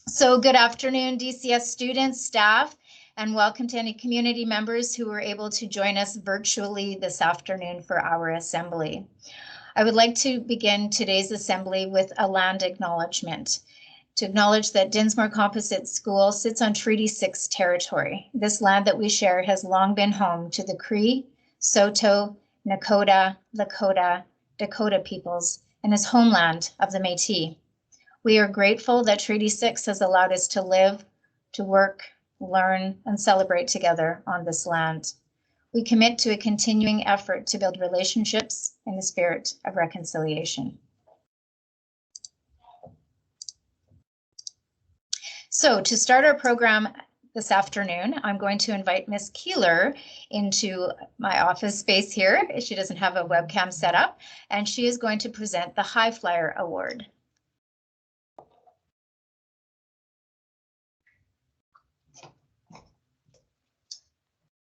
So good afternoon, DCS students, staff, and welcome to any community members who were able to join us virtually this afternoon for our assembly. I would like to begin today's assembly with a land acknowledgement to acknowledge that Dinsmore Composite School sits on Treaty 6 territory. This land that we share has long been home to the Cree, Saulteaux, Nakota, Lakota, Dakota peoples, and is homeland of the Métis. We are grateful that Treaty 6 has allowed us to live, to work, learn, and celebrate together on this land. We commit to a continuing effort to build relationships in the spirit of reconciliation. So to start our program this afternoon, I'm going to invite Ms. Keeler into my office space here. She doesn't have a webcam set up, and she is going to present the High Flyer Award.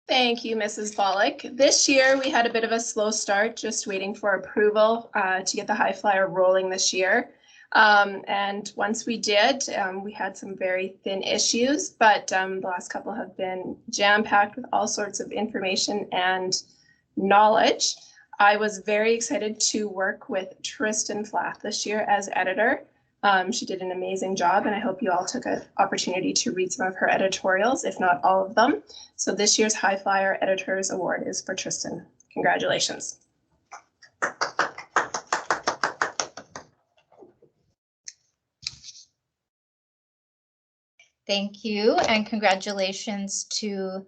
Thank you, Mrs. Bollock. This year we had a bit of a slow start, just waiting for approval to get the High Flyer rolling this year. And once we did, we had some very thin issues, but the last couple have been jam-packed with all sorts of information and knowledge. I was very excited to work with Tristan Flath this year as editor. She did an amazing job, and I hope you all took an opportunity to read some of her editorials, if not all of them. So this year's High Flyer Editors Award is for Tristan. Congratulations. Thank you, and congratulations to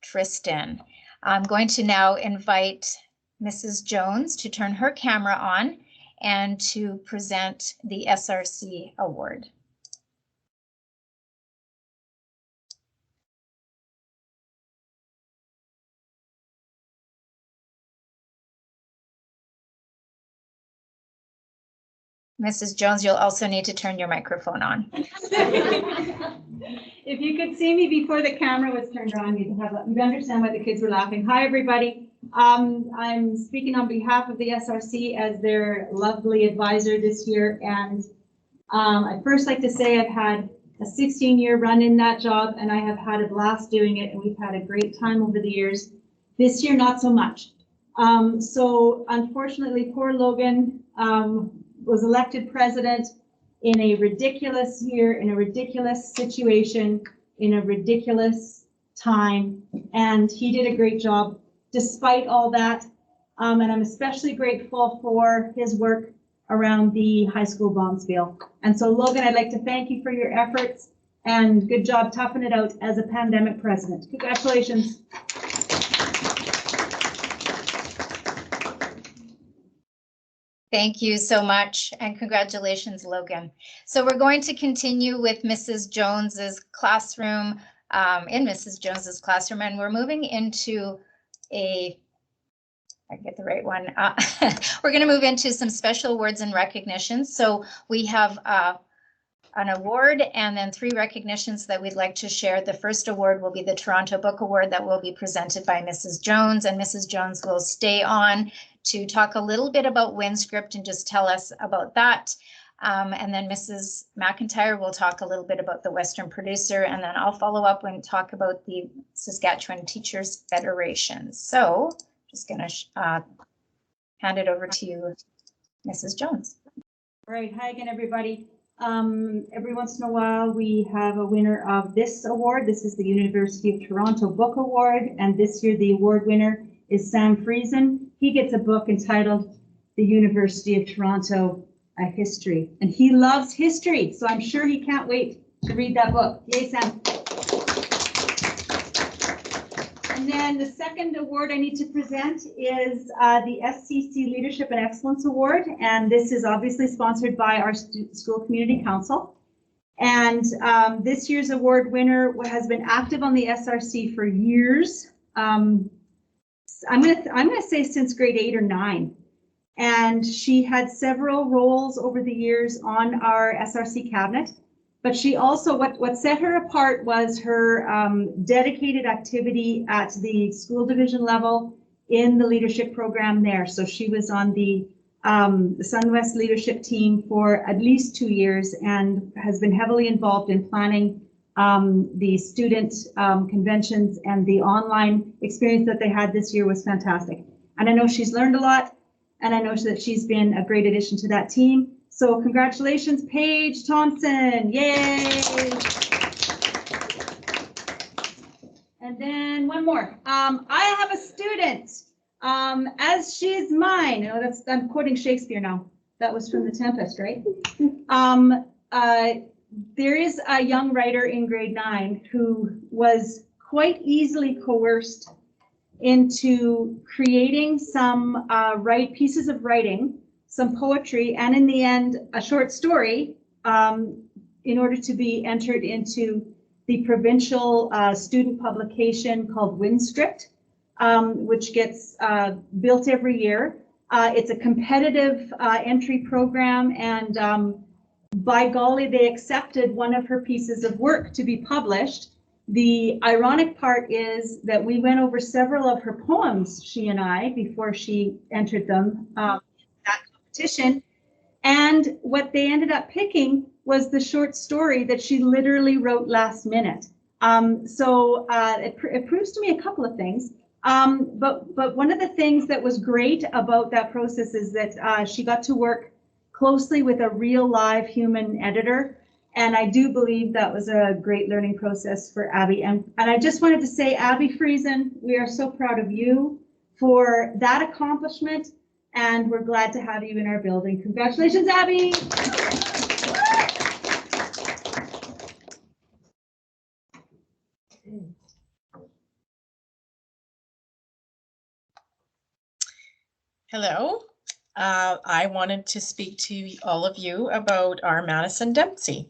Tristan. I'm going to now invite Mrs. Jones to turn her camera on and to present the SRC Award. Mrs. Jones, you'll also need to turn your microphone on. If you could see me before the camera was turned on, you'd understand why the kids were laughing. Hi, everybody. I'm speaking on behalf of the SRC as their lovely advisor this year. And I'd first like to say I've had a 16-year run in that job, and I have had a blast doing it, and we've had a great time over the years. This year, not so much. So unfortunately, poor Logan was elected president in a ridiculous year, in a ridiculous situation, in a ridiculous time, and he did a great job despite all that. And I'm especially grateful for his work around the high school bonds bill. And so Logan, I'd like to thank you for your efforts and good job toughing it out as a pandemic president. Congratulations. Thank you so much, and congratulations, Logan. So we're going to continue with Mrs. Jones's classroom, in Mrs. Jones's classroom, and we're moving into I get the right one. We're going to move into some special awards and recognitions. So we have an award and then 3 recognitions that we'd like to share. The first award will be the Toronto Book Award that will be presented by Mrs. Jones, and Mrs. Jones will stay on to talk a little bit about Windscript and just tell us about that. And then Mrs. McIntyre will talk a little bit about the Western Producer, and then I'll follow up and talk about the Saskatchewan Teachers Federation. So just going to hand it over to you, Mrs. Jones. All right, hi again, everybody. Every once in a while, we have a winner of this award. This is the University of Toronto Book Award, and this year the award winner is Sam Friesen. He gets a book entitled The University of Toronto, A History, and he loves history, so I'm sure he can't wait to read that book. Yay, Sam. And then the second award I need to present is the SCC Leadership and Excellence Award, and this is obviously sponsored by our School Community Council. And this year's award winner has been active on the SRC for years. I'm gonna say since grade 8 or 9. And she had several roles over the years on our SRC cabinet. But she also, what set her apart was her dedicated activity at the school division level in the leadership program there. So she was on the the SunWest leadership team for at least 2 years and has been heavily involved in planning the student conventions, and the online experience that they had this year was fantastic. And I know she's learned a lot, and I know that she's been a great addition to that team. So congratulations, Paige Thompson, yay! And then one more. I have a student, as she is mine. Oh, I'm quoting Shakespeare now. That was from The Tempest, right? There is a young writer in grade 9 who was quite easily coerced into creating some pieces of writing, some poetry, and in the end, a short story in order to be entered into the provincial student publication called Windstrict, which gets built every year. It's a competitive entry program, and by golly, they accepted one of her pieces of work to be published. The ironic part is that we went over several of her poems, she and I, before she entered them in that competition. And what they ended up picking was the short story that she literally wrote last minute. So it proves to me a couple of things. But one of the things that was great about that process is that she got to work closely with a real live human editor. And I do believe that was a great learning process for Abby. And I just wanted to say, Abby Friesen, we are so proud of you for that accomplishment. And we're glad to have you in our building. Congratulations, Abby. Hello. I wanted to speak to all of you about our Madison Dempsey.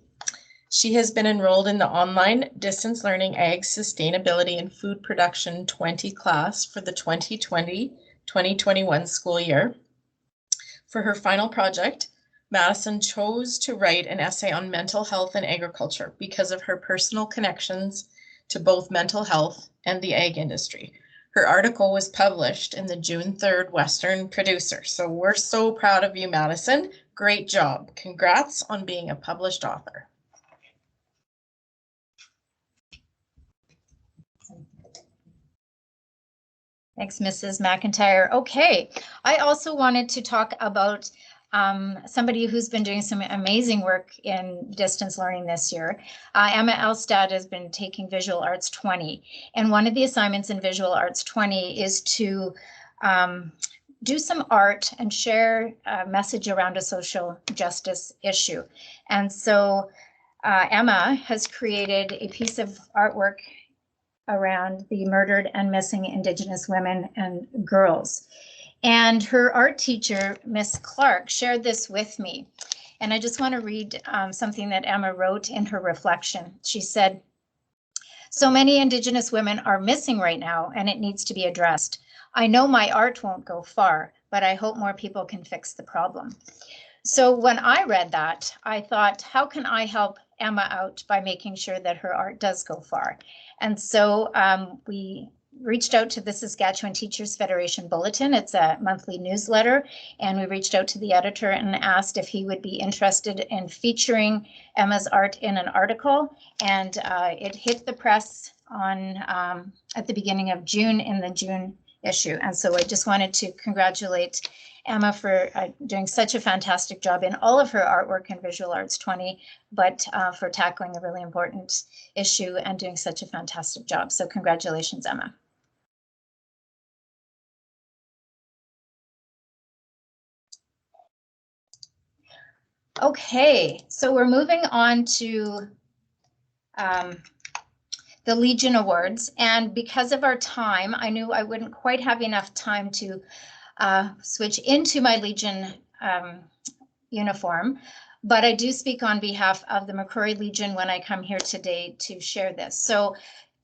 She has been enrolled in the online distance learning ag sustainability and food production 20 class for the 2020-2021 school year. For her final project, Madison chose to write an essay on mental health and agriculture because of her personal connections to both mental health and the ag industry. Her article was published in the June 3rd Western Producer. So we're so proud of you, Madison. Great job. Congrats on being a published author. Thanks, Mrs. McIntyre. Okay, I also wanted to talk about somebody who's been doing some amazing work in distance learning this year. Emma Elstad has been taking Visual Arts 20, and one of the assignments in Visual Arts 20 is to do some art and share a message around a social justice issue. And so Emma has created a piece of artwork around the murdered and missing Indigenous women and girls. And her art teacher, Miss Clark, shared this with me. And I just want to read something that Emma wrote in her reflection. She said, "So many Indigenous women are missing right now, and it needs to be addressed. I know my art won't go far, but I hope more people can fix the problem." So when I read that, I thought, how can I help Emma out by making sure that her art does go far? And so we reached out to the Saskatchewan Teachers Federation Bulletin. It's a monthly newsletter, and we reached out to the editor and asked if he would be interested in featuring Emma's art in an article. And it hit the press on at the beginning of June in the June issue. And so I just wanted to congratulate Emma for doing such a fantastic job in all of her artwork in Visual Arts 20, but for tackling a really important issue and doing such a fantastic job. So congratulations, Emma. Okay, so we're moving on to the Legion Awards. And because of our time, I knew I wouldn't quite have enough time to switch into my Legion uniform, but I do speak on behalf of the McCrory Legion when I come here today to share this. So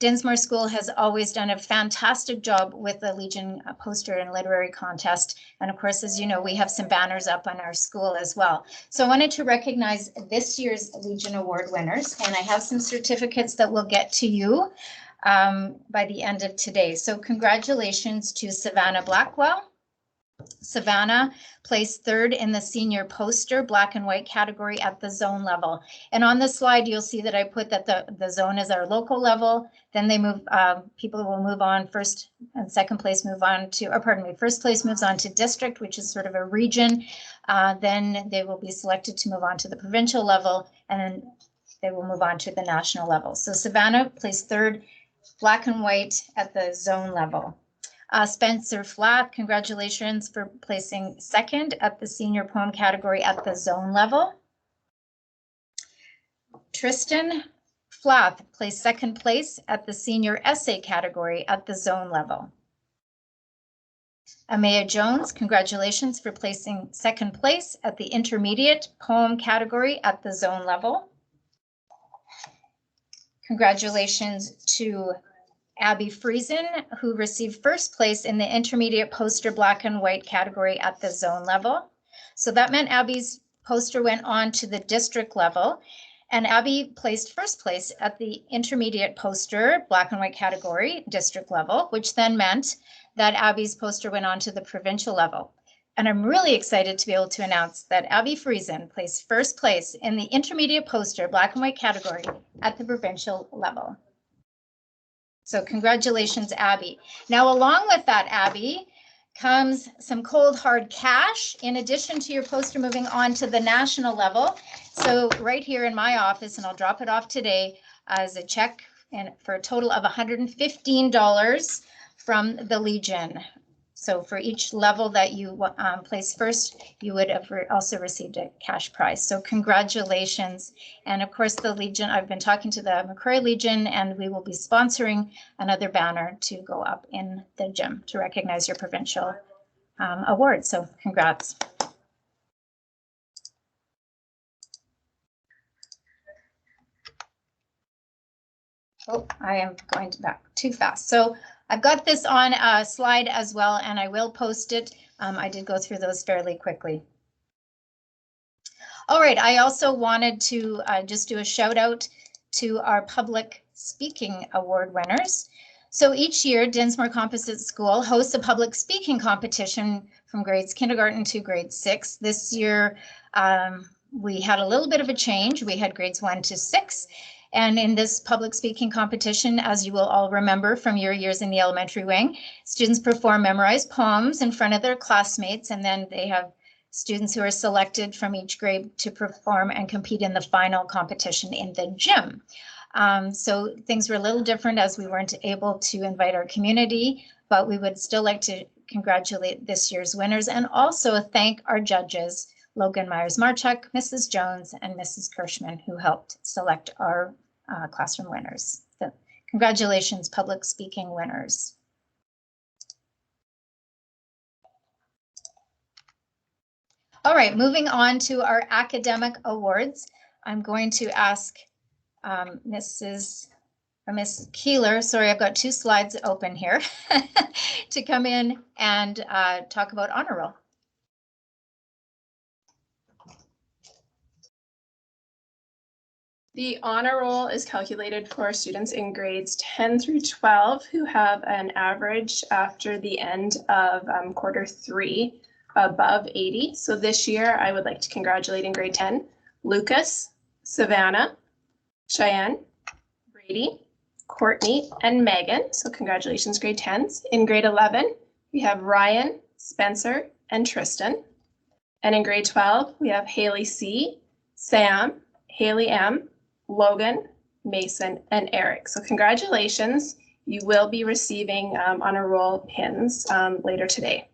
Dinsmore School has always done a fantastic job with the Legion poster and literary contest. And of course, as you know, we have some banners up on our school as well. So I wanted to recognize this year's Legion Award winners, and I have some certificates that we'll get to you by the end of today. So congratulations to Savannah Blackwell, Savannah placed third in the senior poster black and white category at the zone level. And on this slide, you'll see that I put that the zone is our local level. Then they move, people will move on, first and second place move on to, or pardon me, first place moves on to district, which is sort of a region. Then they will be selected to move on to the provincial level, and then they will move on to the national level. So Savannah placed third, black and white at the zone level. Spencer Flath, congratulations for placing second at the senior poem category at the zone level. Tristan Flath placed second place at the senior essay category at the zone level. Amaya Jones, congratulations for placing second place at the intermediate poem category at the zone level. Congratulations to Abby Friesen, who received first place in the intermediate poster black and white category at the zone level. So that meant Abby's poster went on to the district level, and Abby placed first place at the intermediate poster black and white category district level, which then meant that Abby's poster went on to the provincial level. And I'm really excited to be able to announce that Abby Friesen placed first place in the intermediate poster black and white category at the provincial level. So congratulations, Abby. Now, along with that, Abby, comes some cold hard cash in addition to your poster moving on to the national level. So right here in my office, and I'll drop it off today as a check and for a total of $115 from the Legion. So for each level that you place first, you would have also received a cash prize. So congratulations. And of course, the Legion, I've been talking to the Macquarie Legion, and we will be sponsoring another banner to go up in the gym to recognize your provincial award. So congrats. Oh, I am going back too fast. So I've got this on a slide as well, and I will post it. I did go through those fairly quickly. All right, I also wanted to just do a shout out to our public speaking award winners. So each year, Dinsmore Composite School hosts a public speaking competition from grades kindergarten to grade 6. This year, we had a little bit of a change. We had grades 1 to 6. And in this public speaking competition, as you will all remember from your years in the elementary wing, students perform memorized poems in front of their classmates, and then they have students who are selected from each grade to perform and compete in the final competition in the gym. So things were a little different as we weren't able to invite our community, but we would still like to congratulate this year's winners and also thank our judges, Logan Myers-Marchuk, Mrs. Jones, and Mrs. Kirschman, who helped select our classroom winners. So congratulations, public speaking winners. All right, moving on to our academic awards. I'm going to ask Miss Keeler, sorry, I've got two slides open here, to come in and talk about honor roll. The honor roll is calculated for students in grades 10 through 12 who have an average after the end of quarter 3 above 80. So this year I would like to congratulate in grade 10, Lucas, Savannah, Cheyenne, Brady, Courtney, and Megan. So congratulations, grade 10s. In grade 11, we have Ryan, Spencer, and Tristan. And in grade 12, we have Haley C, Sam, Haley M, Logan, Mason, and Eric. So congratulations. You will be receiving honor roll pins later today.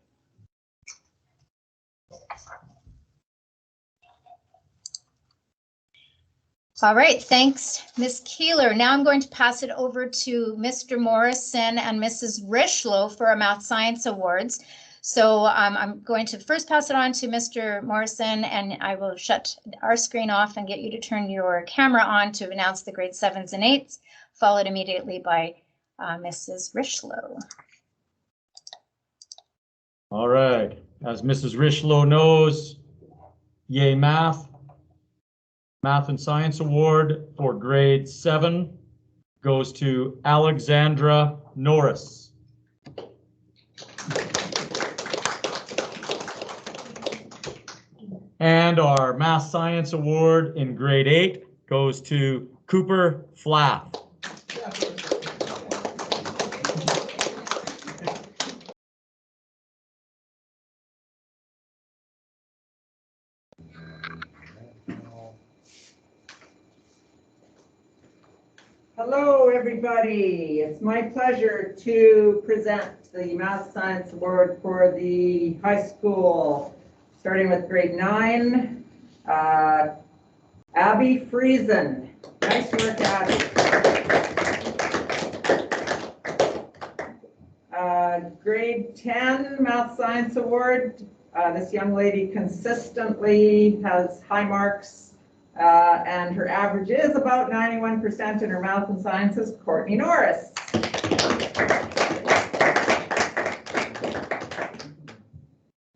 All right, thanks, Ms. Keeler. Now I'm going to pass it over to Mr. Morrison and Mrs. Rishlow for our Math Science Awards. So I'm going to first pass it on to Mr. Morrison, and I will shut our screen off and get you to turn your camera on to announce the grade 7s and 8s, followed immediately by Mrs. Rishlow. All right, as Mrs. Rishlow knows, yay math. Math and Science Award for grade 7 goes to Alexandra Norris. And our Math Science Award in grade 8 goes to Cooper Flath. Hello, everybody. It's my pleasure to present the Math Science Award for the high school, starting with grade 9. Abby Friesen. Nice work, Abby. Grade 10 Math Science Award. This young lady consistently has high marks. And her average is about 91% in her math and sciences, Courtney Norris.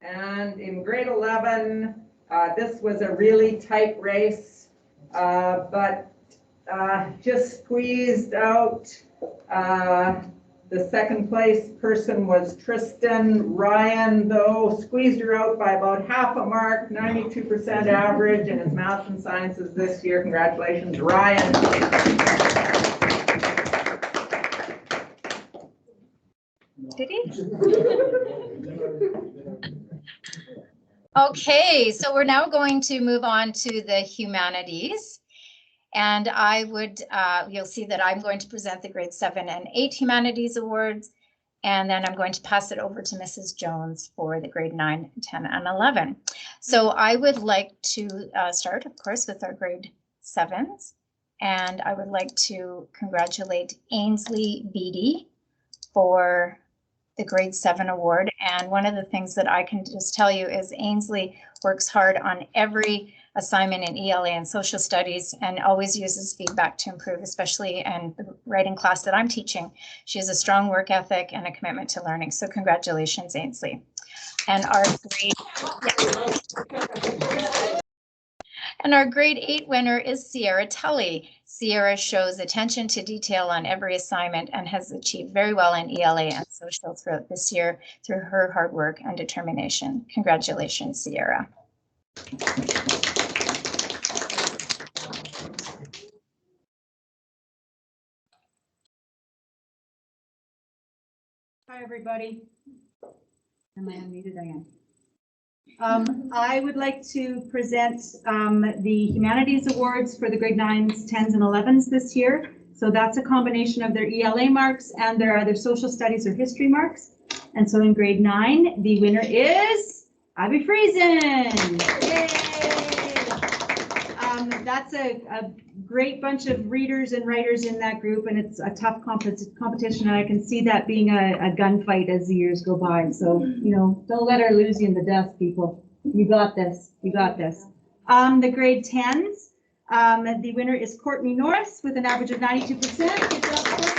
And in grade 11, this was a really tight race, but just squeezed out. The second place person was Tristan. Ryan, though, squeezed her out by about half a mark, 92% average in his math and sciences this year. Congratulations, Ryan. Did he? Okay, so we're now going to move on to the humanities. And I would, you'll see that I'm going to present the grade 7 and 8 humanities awards. And then I'm going to pass it over to Mrs. Jones for the grade 9, 10, and 11. So I would like to start, of course, with our grade 7s. And I would like to congratulate Ainsley Beattie for the grade 7 award. And one of the things that I can just tell you is Ainsley works hard on every assignment in ELA and social studies and always uses feedback to improve, especially in the writing class that I'm teaching. She has a strong work ethic and a commitment to learning. So congratulations, Ainsley. And our grade 8 winner is Sierra Tully. Sierra shows attention to detail on every assignment and has achieved very well in ELA and social throughout this year through her hard work and determination. Congratulations, Sierra. Hi, everybody. Am I unmuted? I am. I would like to present the Humanities Awards for the grade 9s, 10s, and 11s this year. So that's a combination of their ELA marks and their other social studies or history marks. And so in grade 9, the winner is Abby Friesen. Yay! That's a great bunch of readers and writers in that group, and it's a tough competition, and I can see that being a gunfight as the years go by. So, you know, don't let her lose you in the dust, people. You got this. You got this. The grade 10s, the winner is Courtney Norris with an average of 92%. Good job, Courtney.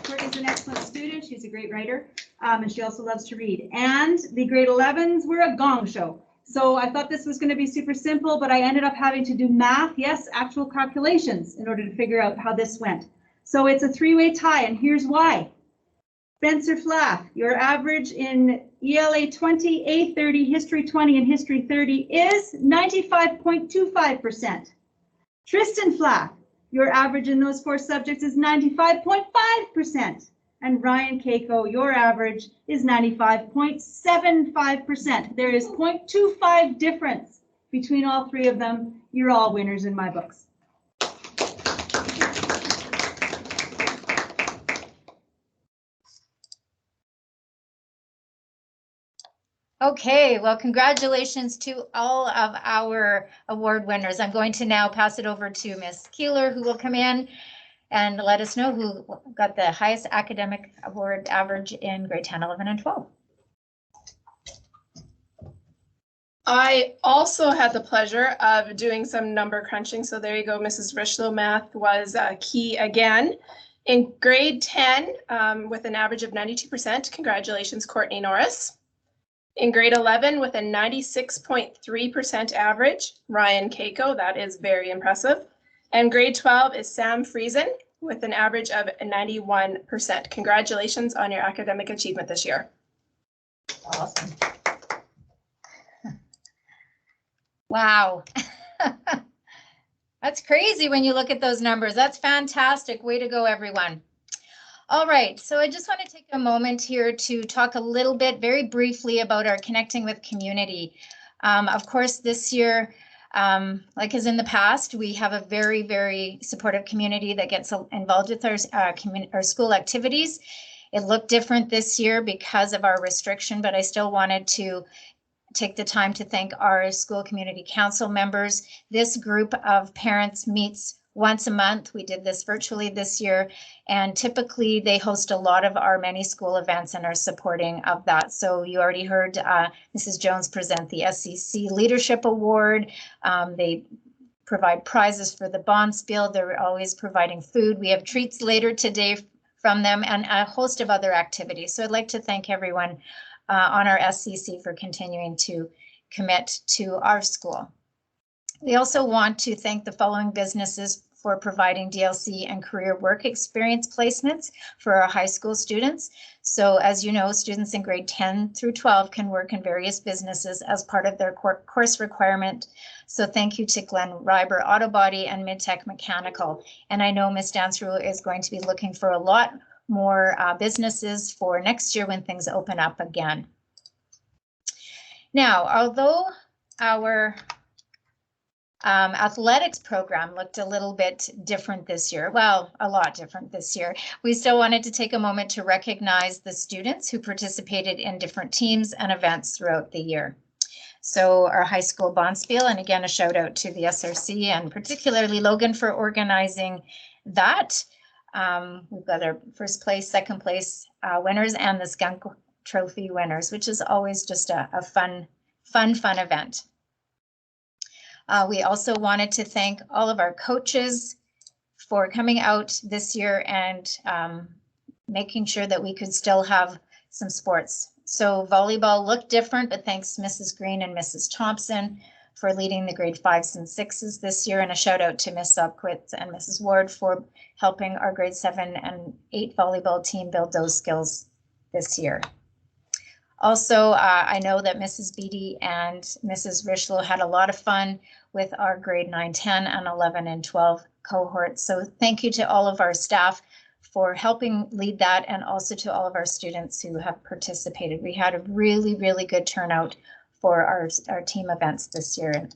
Courtney's an excellent student. She's a great writer, and she also loves to read. And the grade 11s were a gong show. So I thought this was going to be super simple, but I ended up having to do math, yes, actual calculations in order to figure out how this went. So it's a 3-way tie, and here's why. Spencer Flath, your average in ELA 20, A 30, History 20, and History 30 is 95.25%. Tristan Flath, your average in those 4 subjects is 95.5%. And Ryan Keiko, your average is 95.75%. There is 0.25 difference between all 3 of them. You're all winners in my books. Okay, well, congratulations to all of our award winners. I'm going to now pass it over to Ms. Keeler, who will come in and let us know who got the highest academic award average in grade 10, 11, and 12. I also had the pleasure of doing some number crunching. So there you go, Mrs. Richlow. Math was key again. In grade 10, with an average of 92%, congratulations, Courtney Norris. In grade 11, with a 96.3% average, Ryan Keiko. That is very impressive. And grade 12 is Sam Friesen with an average of 91%. Congratulations on your academic achievement this year. Awesome. Wow. That's crazy when you look at those numbers. That's fantastic. Way to go, everyone. All right, so I just want to take a moment here to talk a little bit, very briefly, about our Connecting with Community. Of course, this year, like as in the past, we have a very, very supportive community that gets involved with our school activities. It looked different this year because of our restriction, but I still wanted to take the time to thank our school community council members. This group of parents meets once a month. We did this virtually this year, and typically they host a lot of our many school events and are supporting of that. So you already heard Mrs. Jones present the SCC Leadership Award. They provide prizes for the Bonspiel. They're always providing food. We have treats later today from them and a host of other activities. So I'd like to thank everyone on our SCC for continuing to commit to our school. We also want to thank the following businesses for providing DLC and career work experience placements for our high school students. So as you know, students in grade 10 through 12 can work in various businesses as part of their course requirement. So thank you to Glenn Reiber Auto Body and Midtech Mechanical. And I know Ms. Dansrue is going to be looking for a lot more businesses for next year when things open up again. Now, although our athletics program looked a little bit different this year, well, a lot different this year, we still wanted to take a moment to recognize the students who participated in different teams and events throughout the year. So our high school Bonspiel, and again, a shout out to the SRC and particularly Logan for organizing that. We've got our first place, second place winners and the Skunk Trophy winners, which is always just a fun event. We also wanted to thank all of our coaches for coming out this year and making sure that we could still have some sports. So volleyball looked different, but thanks Mrs. Green and Mrs. Thompson for leading the grade 5s and 6s this year, and a shout out to Ms. Subquit and Mrs. Ward for helping our grade 7 and 8 volleyball team build those skills this year. Also, I know that Mrs. Beatty and Mrs. Richlow had a lot of fun with our grade 9, 10, and 11 and 12 cohorts. So thank you to all of our staff for helping lead that, and also to all of our students who have participated. We had a really, really good turnout for our team events this year.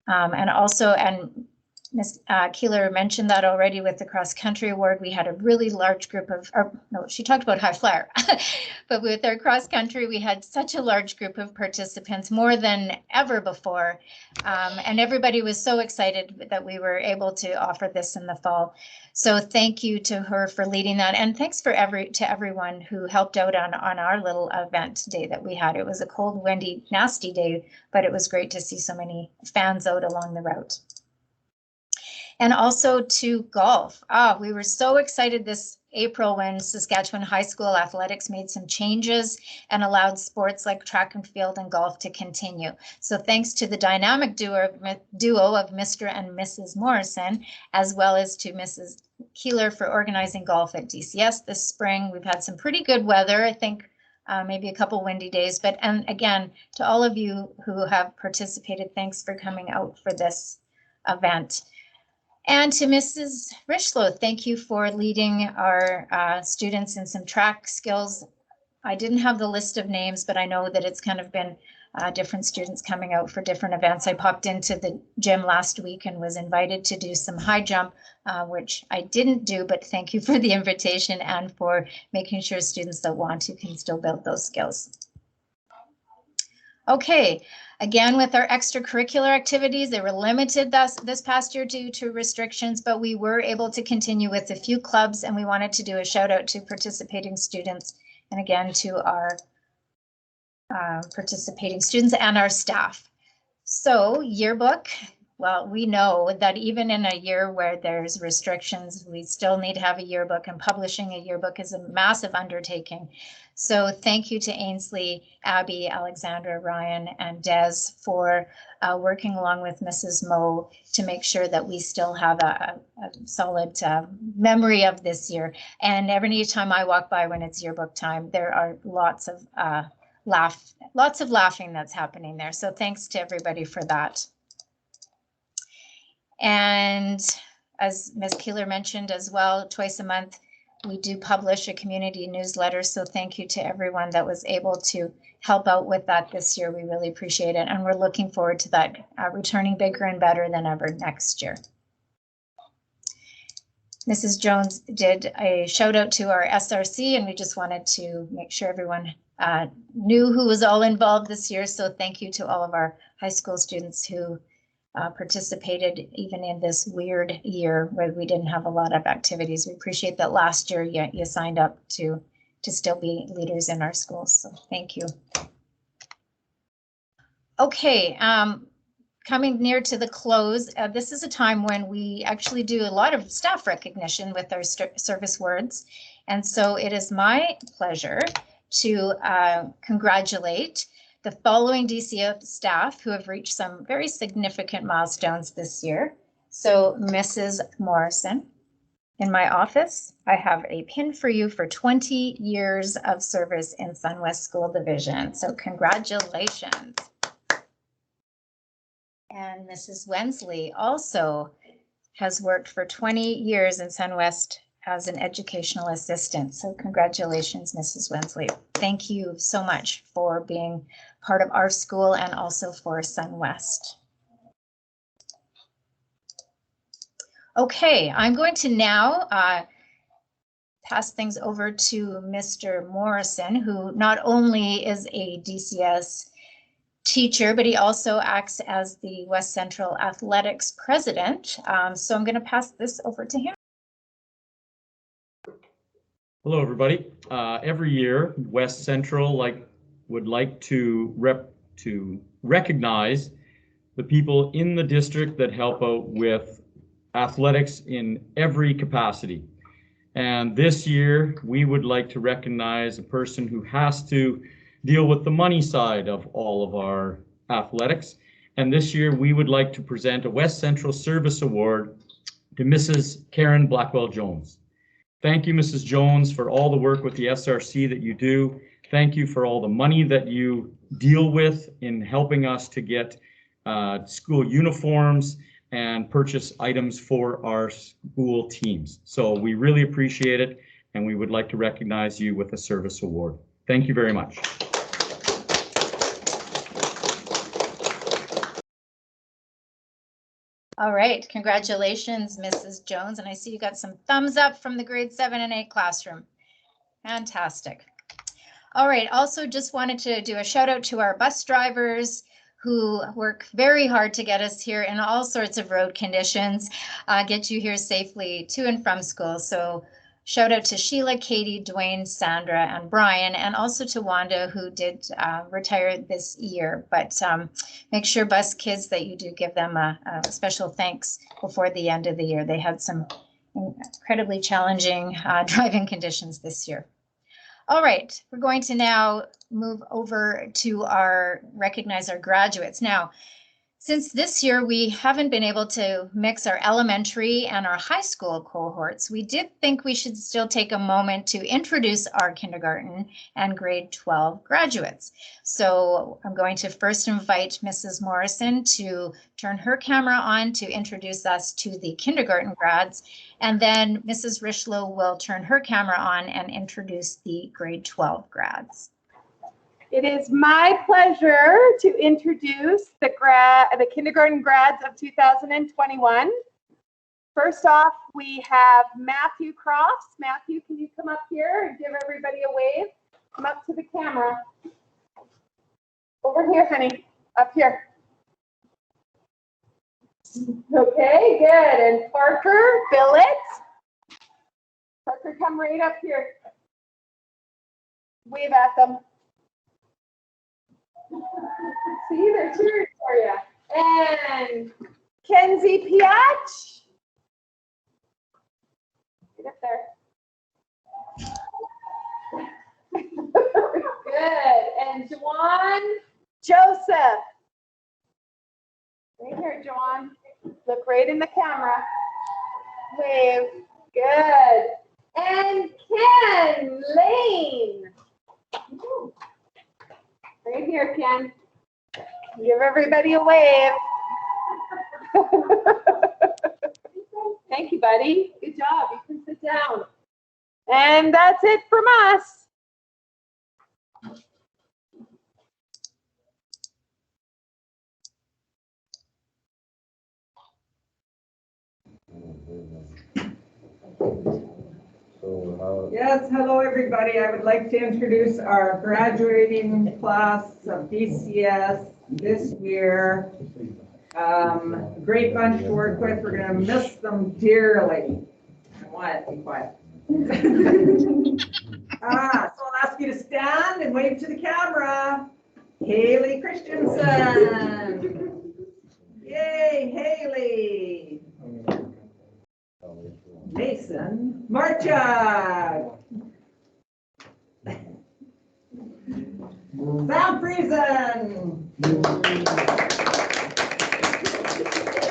And Ms. Keeler mentioned that already with the cross country award. We had a really large group of, no, she talked about high flyer, but with our cross country, we had such a large group of participants, more than ever before. And everybody was so excited that we were able to offer this in the fall. So thank you to her for leading that. And thanks to everyone who helped out on our little event day that we had. It was a cold, windy, nasty day, but it was great to see so many fans out along the route. And also to golf. We were so excited this April when Saskatchewan High School Athletics made some changes and allowed sports like track and field and golf to continue. So thanks to the dynamic duo of Mr. and Mrs. Morrison, as well as to Mrs. Keeler for organizing golf at DCS this spring. We've had some pretty good weather, I think maybe a couple windy days, and again, to all of you who have participated, thanks for coming out for this event. And to Mrs. Richlow, thank you for leading our students in some track skills. I didn't have the list of names, but I know that it's kind of been different students coming out for different events. I popped into the gym last week and was invited to do some high jump, which I didn't do, but thank you for the invitation and for making sure students that want to can still build those skills. Okay. Again, with our extracurricular activities, they were limited this past year due to restrictions, but we were able to continue with a few clubs, and we wanted to do a shout out to participating students, and again to our participating students and our staff. So yearbook, well, we know that even in a year where there's restrictions, we still need to have a yearbook, and publishing a yearbook is a massive undertaking. So thank you to Ainsley, Abby, Alexandra, Ryan, and Des for working along with Mrs. Moe to make sure that we still have a solid memory of this year. And every time I walk by when it's yearbook time, there are lots of lots of laughing that's happening there. So thanks to everybody for that. And as Ms. Keeler mentioned as well, twice a month, we do publish a community newsletter. So thank you to everyone that was able to help out with that this year. We really appreciate it. And we're looking forward to that returning bigger and better than ever next year. Mrs. Jones did a shout out to our SRC, and we just wanted to make sure everyone knew who was all involved this year. So thank you to all of our high school students who participated even in this weird year where we didn't have a lot of activities. We appreciate that last year you signed up to still be leaders in our schools. So thank you. Okay, coming near to the close, this is a time when we actually do a lot of staff recognition with our service words. And so it is my pleasure to congratulate the following DCS staff who have reached some very significant milestones this year. So Mrs. Morrison, in my office, I have a pin for you for 20 years of service in SunWest School Division. So congratulations. And Mrs. Wensley also has worked for 20 years in SunWest as an educational assistant. So congratulations, Mrs. Wensley. Thank you so much for being part of our school and also for SunWest. Okay, I'm going to now pass things over to Mr. Morrison, who not only is a DCS teacher, but he also acts as the West Central Athletics president. So I'm going to pass this over to him. Hello, everybody. Every year, West Central would like to recognize the people in the district that help out with athletics in every capacity. And this year, we would like to recognize a person who has to deal with the money side of all of our athletics. And this year, we would like to present a West Central Service Award to Mrs. Karen Blackwell-Jones. Thank you, Mrs. Jones, for all the work with the SRC that you do. Thank you for all the money that you deal with in helping us to get school uniforms and purchase items for our school teams. So we really appreciate it, and we would like to recognize you with a service award. Thank you very much. All right, congratulations, Mrs. Jones. And I see you got some thumbs up from the grade 7 and 8 classroom. Fantastic. All right, also just wanted to do a shout out to our bus drivers who work very hard to get us here in all sorts of road conditions, get you here safely to and from school. So shout out to Sheila, Katie, Dwayne, Sandra, and Brian, and also to Wanda, who did retire this year. But make sure bus kids that you do give them a special thanks before the end of the year. They had some incredibly challenging driving conditions this year. All right, we're going to now move over to recognize our graduates. Now, since this year we haven't been able to mix our elementary and our high school cohorts, we did think we should still take a moment to introduce our kindergarten and grade 12 graduates. So I'm going to first invite Mrs. Morrison to turn her camera on to introduce us to the kindergarten grads, and then Mrs. Richlow will turn her camera on and introduce the grade 12 grads. It is my pleasure to introduce the kindergarten grads of 2021. First off, we have Matthew Crofts. Matthew, can you come up here and give everybody a wave? Come up to the camera. Over here, honey, up here. Okay, good. And Parker Billett. Parker, come right up here. Wave at them. See, they're cheering for you. And Kenzie Piach. Get up there. Good. And Juwan Joseph. Right here, Juwan. Look right in the camera. Wave. Good. And Ken Lane. Right here, Ken. Give everybody a wave. Thank you, buddy. Good job. You can sit down. And that's it from us. Yes, hello, everybody. I would like to introduce our graduating class of DCS this year. Great bunch to work with. We're going to miss them dearly. Quiet, be quiet. So I'll ask you to stand and wave to the camera. Haley Christensen. Yay, Haley. Mason Marchuk. Sam Friesen.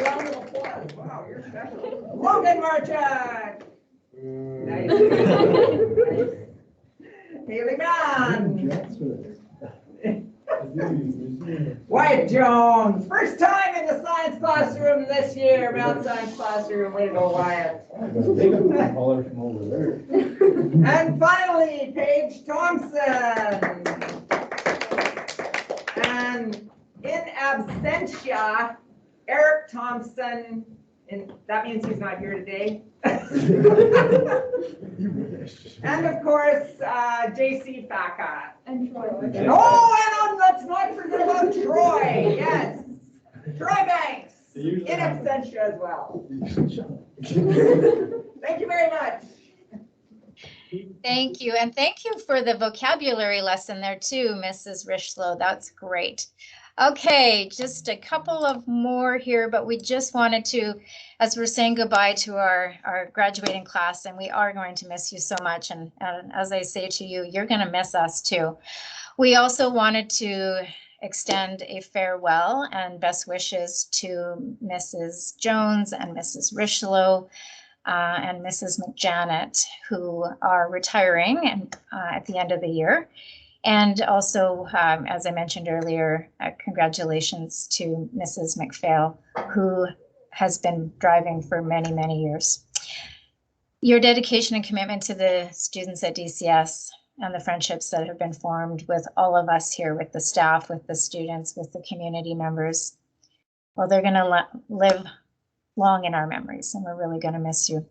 Round of applause. Wow, you're special. Logan Marchuk. Nice. Haley Mann. Wyatt Jones, first time in the science classroom this year, Mount Science Classroom. Way to go, Wyatt. And finally, Paige Thompson. And in absentia, Eric Thompson, and that means he's not here today. And of course, JC Baca. And Troy. Oh, and let's not forget about Troy. Yes, Troy Banks in absentia as well. Thank you very much. Thank you. And thank you for the vocabulary lesson there too, Mrs. Richlow. That's great. Okay, just a couple of more here, but we just wanted to, as we're saying goodbye to our graduating class, and we are going to miss you so much. And as I say to you, you're going to miss us too. We also wanted to extend a farewell and best wishes to Mrs. Jones and Mrs. Richlow and Mrs. McJanet, who are retiring at the end of the year. And also, as I mentioned earlier, congratulations to Mrs. McPhail, who has been driving for many, many years. Your dedication and commitment to the students at DCS and the friendships that have been formed with all of us here, with the staff, with the students, with the community members, well, they're going to live long in our memories, and we're really going to miss you.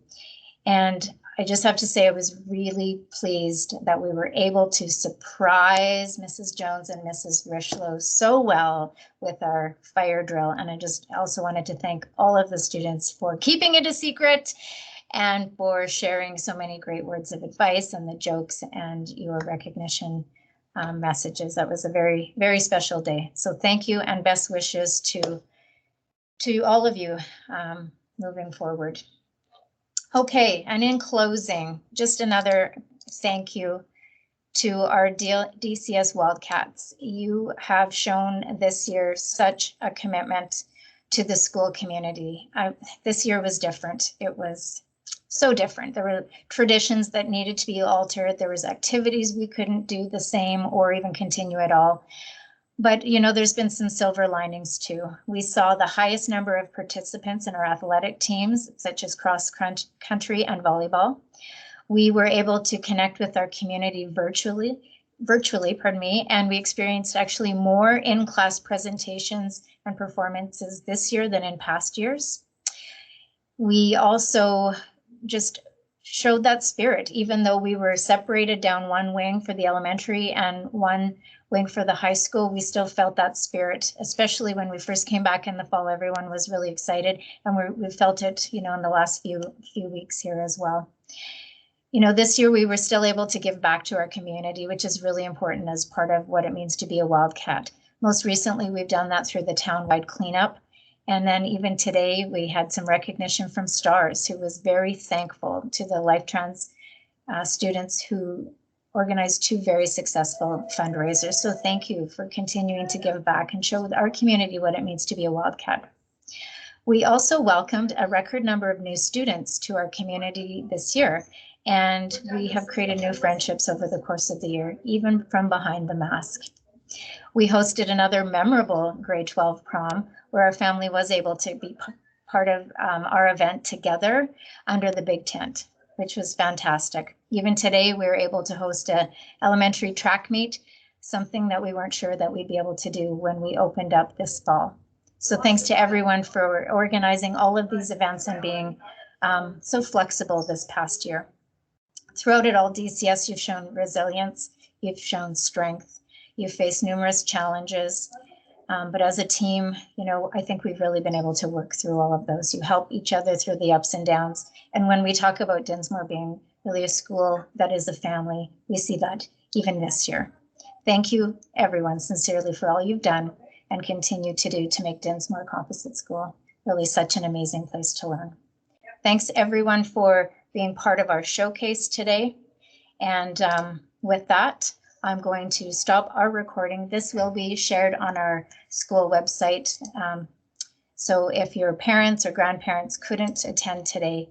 And I just have to say, I was really pleased that we were able to surprise Mrs. Jones and Mrs. Richlow so well with our fire drill. And I just also wanted to thank all of the students for keeping it a secret and for sharing so many great words of advice and the jokes and your recognition messages. That was a very, very special day. So thank you and best wishes to all of you moving forward. Okay, and in closing, just another thank you to our DCS Wildcats. You have shown this year such a commitment to the school community. This year was different. It was so different. There were traditions that needed to be altered. There was activities we couldn't do the same or even continue at all. But, you know, there's been some silver linings too. We saw the highest number of participants in our athletic teams, such as cross country and volleyball. We were able to connect with our community virtually, and we experienced actually more in-class presentations and performances this year than in past years. We also just showed that spirit, even though we were separated down one wing for the elementary and one wing for the high school, we still felt that spirit, especially when we first came back in the fall. Everyone was really excited, and we felt it, you know, in the last few weeks here as well. You know, this year we were still able to give back to our community, which is really important as part of what it means to be a Wildcat. Most recently, we've done that through the town-wide cleanup. And then even today, we had some recognition from STARS, who was very thankful to the LifeTrans students who organized 2 very successful fundraisers. So thank you for continuing to give back and show our community what it means to be a Wildcat. We also welcomed a record number of new students to our community this year, and we have created new friendships over the course of the year, even from behind the mask. We hosted another memorable grade 12 prom where our family was able to be part of our event together under the big tent, which was fantastic. Even today, we were able to host a elementary track meet, something that we weren't sure that we'd be able to do when we opened up this fall. So thanks to everyone for organizing all of these events and being so flexible this past year. Throughout it all, DCS, you've shown resilience, you've shown strength, you've faced numerous challenges, but as a team, you know, I think we've really been able to work through all of those. You help each other through the ups and downs. And when we talk about Dinsmore being really a school that is a family, we see that even this year. Thank you, everyone, sincerely for all you've done and continue to do to make Dinsmore Composite School really such an amazing place to learn. Thanks, everyone, for being part of our showcase today. And with that, I'm going to stop our recording. This will be shared on our school website. So if your parents or grandparents couldn't attend today,